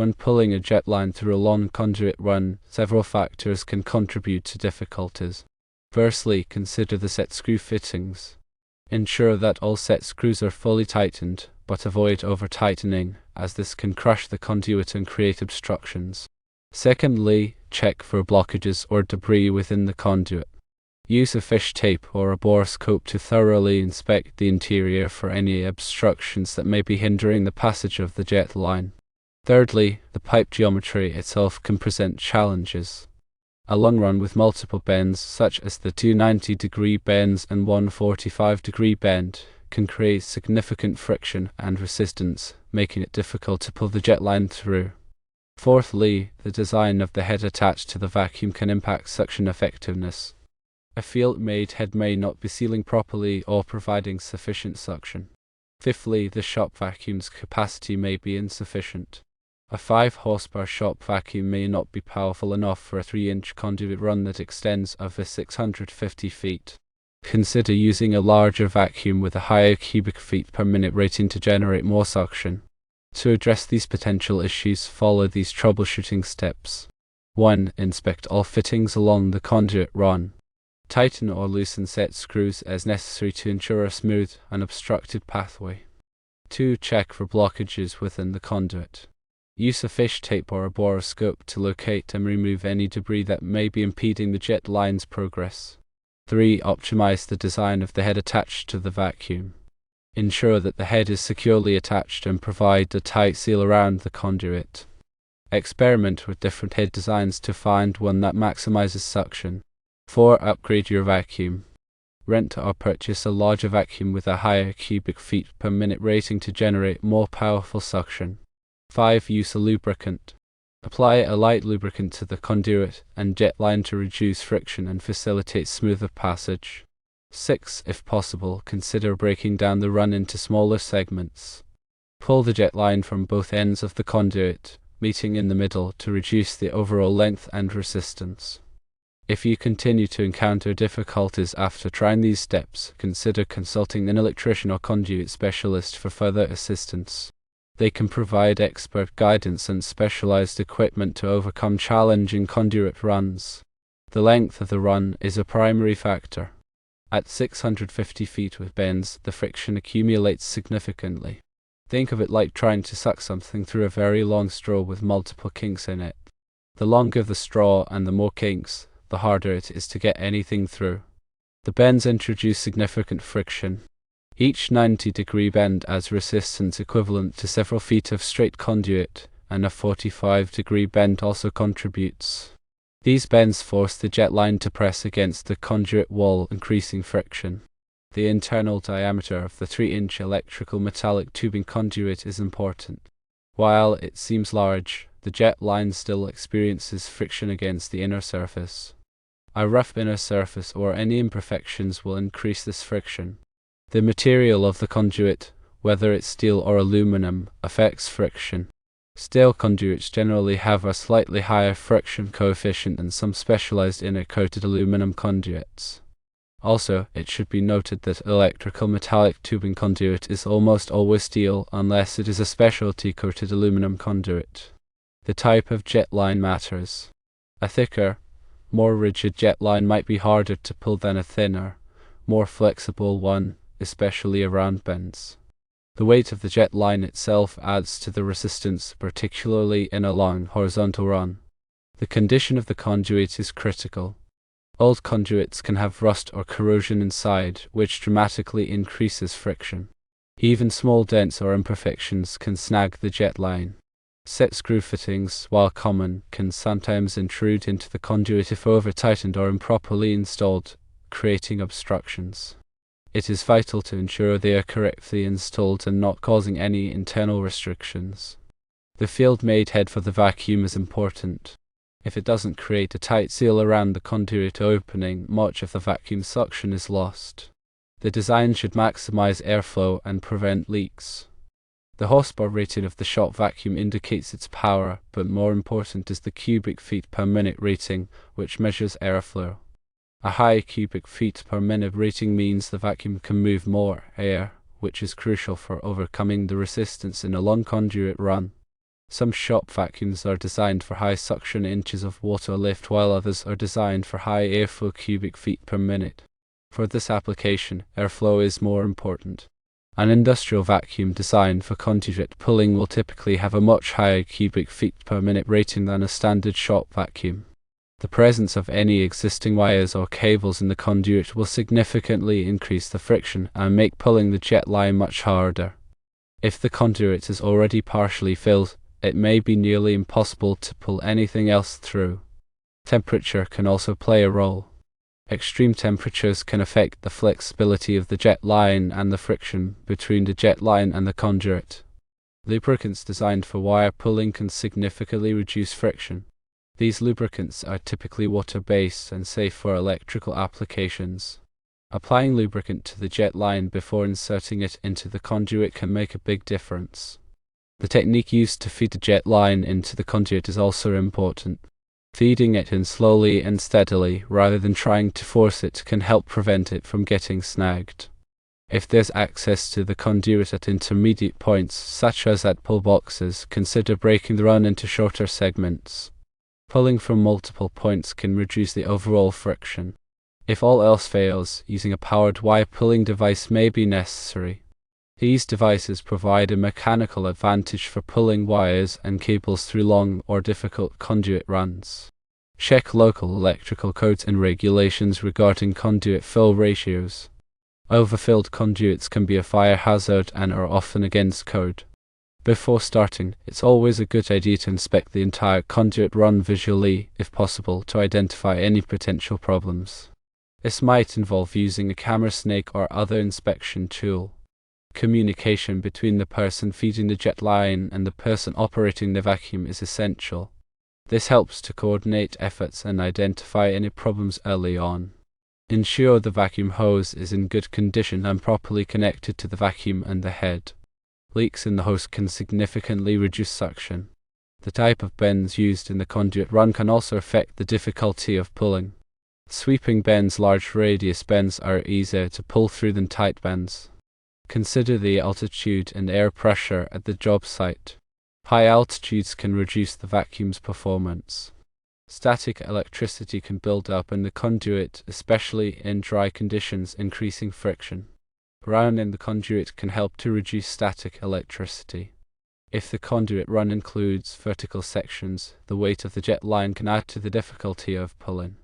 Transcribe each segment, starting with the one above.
When pulling a jet line through a long conduit run, several factors can contribute to difficulties. Firstly, consider the set screw fittings. Ensure that all set screws are fully tightened, but avoid over-tightening, as this can crush the conduit and create obstructions. Secondly, check for blockages or debris within the conduit. Use a fish tape or a borescope to thoroughly inspect the interior for any obstructions that may be hindering the passage of the jet line. Thirdly, the pipe geometry itself can present challenges. A long run with multiple bends, such as the two 90-degree bends and one 45-degree bend, can create significant friction and resistance, making it difficult to pull the jet line through. Fourthly, the design of the head attached to the vacuum can impact suction effectiveness. A field-made head may not be sealing properly or providing sufficient suction. Fifthly, the shop vacuum's capacity may be insufficient. A 5-horsepower shop vacuum may not be powerful enough for a 3-inch conduit run that extends over 650 feet. Consider using a larger vacuum with a higher cubic feet per minute rating to generate more suction. To address these potential issues, follow these troubleshooting steps. 1. Inspect all fittings along the conduit run. Tighten or loosen set screws as necessary to ensure a smooth, unobstructed pathway. 2. Check for blockages within the conduit. Use a fish tape or a borescope to locate and remove any debris that may be impeding the jet line's progress. 3. Optimize the design of the head attached to the vacuum. Ensure that the head is securely attached and provide a tight seal around the conduit. Experiment with different head designs to find one that maximizes suction. 4. Upgrade your vacuum. Rent or purchase a larger vacuum with a higher cubic feet per minute rating to generate more powerful suction. 5. Use a lubricant. Apply a light lubricant to the conduit and jet line to reduce friction and facilitate smoother passage. 6. If possible, consider breaking down the run into smaller segments. Pull the jet line from both ends of the conduit, meeting in the middle to reduce the overall length and resistance. If you continue to encounter difficulties after trying these steps, consider consulting an electrician or conduit specialist for further assistance. They can provide expert guidance and specialized equipment to overcome challenging conduit runs. The length of the run is a primary factor. At 650 feet with bends, the friction accumulates significantly. Think of it like trying to suck something through a very long straw with multiple kinks in it. The longer the straw and the more kinks, the harder it is to get anything through. The bends introduce significant friction. Each 90-degree bend adds resistance equivalent to several feet of straight conduit, and a 45-degree bend also contributes. These bends force the jet line to press against the conduit wall, increasing friction. The internal diameter of the 3-inch electrical metallic tubing conduit is important. While it seems large, the jet line still experiences friction against the inner surface. A rough inner surface or any imperfections will increase this friction. The material of the conduit, whether it's steel or aluminum, affects friction. Steel conduits generally have a slightly higher friction coefficient than some specialized inner-coated aluminum conduits. Also, it should be noted that electrical metallic tubing conduit is almost always steel unless it is a specialty-coated aluminum conduit. The type of jet line matters. A thicker, more rigid jet line might be harder to pull than a thinner, more flexible one, especially around bends. The weight of the jet line itself adds to the resistance, particularly in a long horizontal run. The condition of the conduit is critical. Old conduits can have rust or corrosion inside, which dramatically increases friction. Even small dents or imperfections can snag the jet line. Set screw fittings, while common, can sometimes intrude into the conduit if over-tightened or improperly installed, creating obstructions. It is vital to ensure they are correctly installed and not causing any internal restrictions. The field-made head for the vacuum is important. If it doesn't create a tight seal around the conduit opening, much of the vacuum suction is lost. The design should maximize airflow and prevent leaks. The horsepower rating of the shop vacuum indicates its power, but more important is the cubic feet per minute rating, which measures airflow. A high cubic feet per minute rating means the vacuum can move more air, which is crucial for overcoming the resistance in a long conduit run. Some shop vacuums are designed for high suction inches of water lift, while others are designed for high airflow cubic feet per minute. For this application, airflow is more important. An industrial vacuum designed for conduit pulling will typically have a much higher cubic feet per minute rating than a standard shop vacuum. The presence of any existing wires or cables in the conduit will significantly increase the friction and make pulling the jet line much harder. If the conduit is already partially filled, it may be nearly impossible to pull anything else through. Temperature can also play a role. Extreme temperatures can affect the flexibility of the jet line and the friction between the jet line and the conduit. Lubricants designed for wire pulling can significantly reduce friction. These lubricants are typically water-based and safe for electrical applications. Applying lubricant to the jet line before inserting it into the conduit can make a big difference. The technique used to feed the jet line into the conduit is also important. Feeding it in slowly and steadily, rather than trying to force it, can help prevent it from getting snagged. If there's access to the conduit at intermediate points, such as at pull boxes, consider breaking the run into shorter segments. Pulling from multiple points can reduce the overall friction. If all else fails, using a powered wire pulling device may be necessary. These devices provide a mechanical advantage for pulling wires and cables through long or difficult conduit runs. Check local electrical codes and regulations regarding conduit fill ratios. Overfilled conduits can be a fire hazard and are often against code. Before starting, it's always a good idea to inspect the entire conduit run visually, if possible, to identify any potential problems. This might involve using a camera snake or other inspection tool. Communication between the person feeding the jet line and the person operating the vacuum is essential. This helps to coordinate efforts and identify any problems early on. Ensure the vacuum hose is in good condition and properly connected to the vacuum and the head. Leaks in the hose can significantly reduce suction. The type of bends used in the conduit run can also affect the difficulty of pulling. Sweeping bends, large radius bends, are easier to pull through than tight bends. Consider the altitude and air pressure at the job site. High altitudes can reduce the vacuum's performance. Static electricity can build up in the conduit, especially in dry conditions, increasing friction. Rounding the conduit can help to reduce static electricity. If the conduit run includes vertical sections, the weight of the jet line can add to the difficulty of pulling.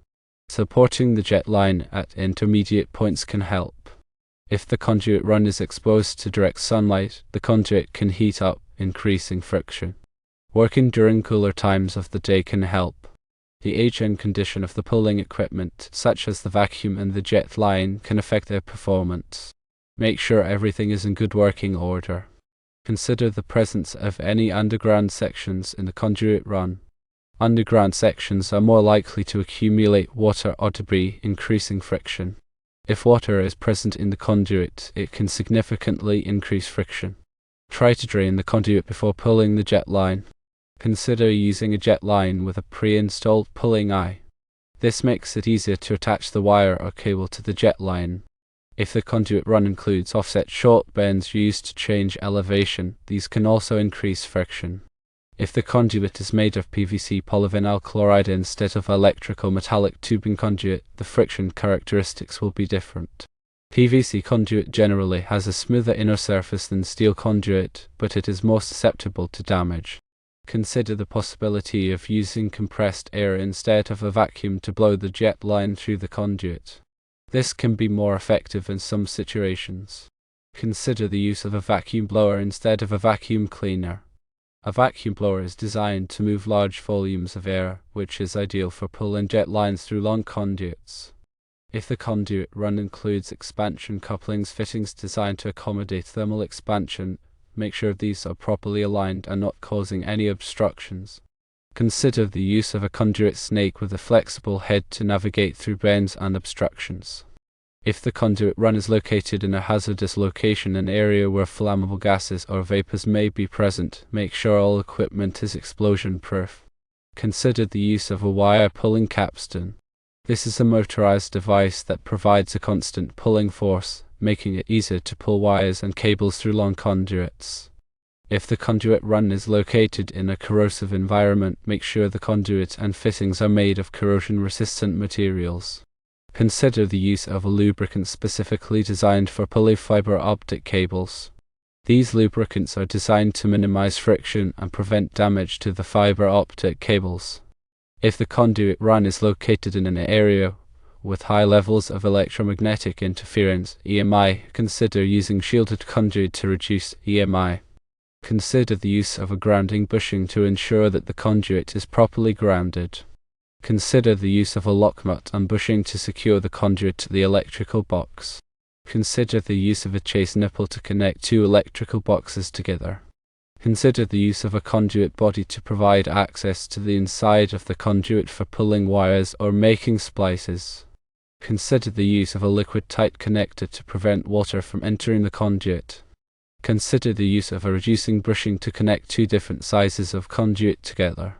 Supporting the jet line at intermediate points can help. If the conduit run is exposed to direct sunlight, the conduit can heat up, increasing friction. Working during cooler times of the day can help. The age and condition of the pulling equipment, such as the vacuum and the jet line, can affect their performance. Make sure everything is in good working order. Consider the presence of any underground sections in the conduit run. Underground sections are more likely to accumulate water or debris, increasing friction. If water is present in the conduit, it can significantly increase friction. Try to drain the conduit before pulling the jet line. Consider using a jet line with a pre-installed pulling eye. This makes it easier to attach the wire or cable to the jet line. If the conduit run includes offset short bends used to change elevation, these can also increase friction. If the conduit is made of PVC polyvinyl chloride instead of electrical metallic tubing conduit, the friction characteristics will be different. PVC conduit generally has a smoother inner surface than steel conduit, but it is more susceptible to damage. Consider the possibility of using compressed air instead of a vacuum to blow the jet line through the conduit. This can be more effective in some situations. Consider the use of a vacuum blower instead of a vacuum cleaner. A vacuum blower is designed to move large volumes of air, which is ideal for pulling jet lines through long conduits. If the conduit run includes expansion couplings fittings designed to accommodate thermal expansion, make sure these are properly aligned and not causing any obstructions. Consider the use of a conduit snake with a flexible head to navigate through bends and obstructions. If the conduit run is located in a hazardous location, an area where flammable gases or vapors may be present, make sure all equipment is explosion-proof. Consider the use of a wire pulling capstan. This is a motorized device that provides a constant pulling force, making it easier to pull wires and cables through long conduits. If the conduit run is located in a corrosive environment, make sure the conduit and fittings are made of corrosion-resistant materials. Consider the use of a lubricant specifically designed for polyfiber optic cables. These lubricants are designed to minimize friction and prevent damage to the fiber optic cables. If the conduit run is located in an area with high levels of electromagnetic interference (EMI), consider using shielded conduit to reduce EMI. Consider the use of a grounding bushing to ensure that the conduit is properly grounded. Consider the use of a lock nut and bushing to secure the conduit to the electrical box. Consider the use of a chase nipple to connect two electrical boxes together. Consider the use of a conduit body to provide access to the inside of the conduit for pulling wires or making splices. Consider the use of a liquid-tight connector to prevent water from entering the conduit. Consider the use of a reducing bushing to connect two different sizes of conduit together.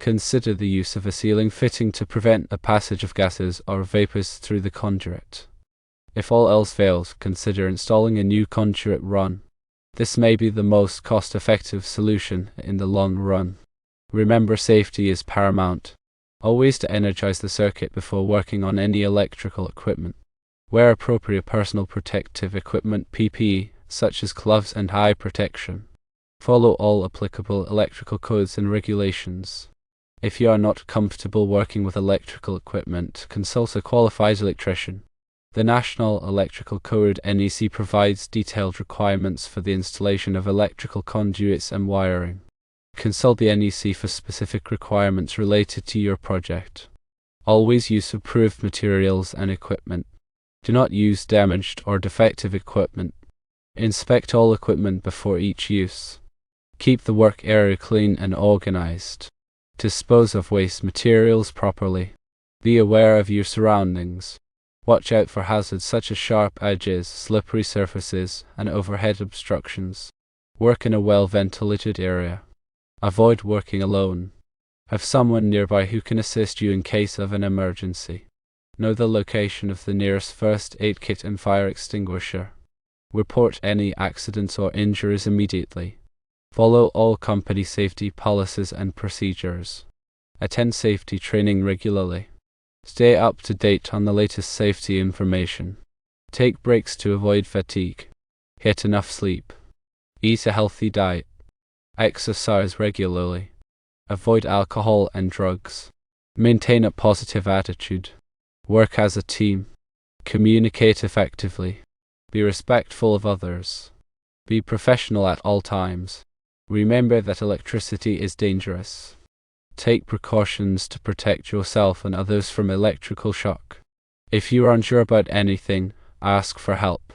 Consider the use of a sealing fitting to prevent the passage of gases or vapors through the conduit. If all else fails, consider installing a new conduit run. This may be the most cost-effective solution in the long run. Remember, safety is paramount. Always to energize the circuit before working on any electrical equipment. Wear appropriate personal protective equipment (PPE), such as gloves and eye protection. Follow all applicable electrical codes and regulations. If you are not comfortable working with electrical equipment, consult a qualified electrician. The National Electrical Code (NEC) provides detailed requirements for the installation of electrical conduits and wiring. Consult the NEC for specific requirements related to your project. Always use approved materials and equipment. Do not use damaged or defective equipment. Inspect all equipment before each use. Keep the work area clean and organized. Dispose of waste materials properly. Be aware of your surroundings. Watch out for hazards such as sharp edges, slippery surfaces, and overhead obstructions. Work in a well-ventilated area. Avoid working alone. Have someone nearby who can assist you in case of an emergency. Know the location of the nearest first aid kit and fire extinguisher. Report any accidents or injuries immediately. Follow all company safety policies and procedures. Attend safety training regularly. Stay up to date on the latest safety information. Take breaks to avoid fatigue. Get enough sleep. Eat a healthy diet. Exercise regularly. Avoid alcohol and drugs. Maintain a positive attitude. Work as a team. Communicate effectively. Be respectful of others. Be professional at all times. Remember that electricity is dangerous. Take precautions to protect yourself and others from electrical shock. If you are unsure about anything, ask for help.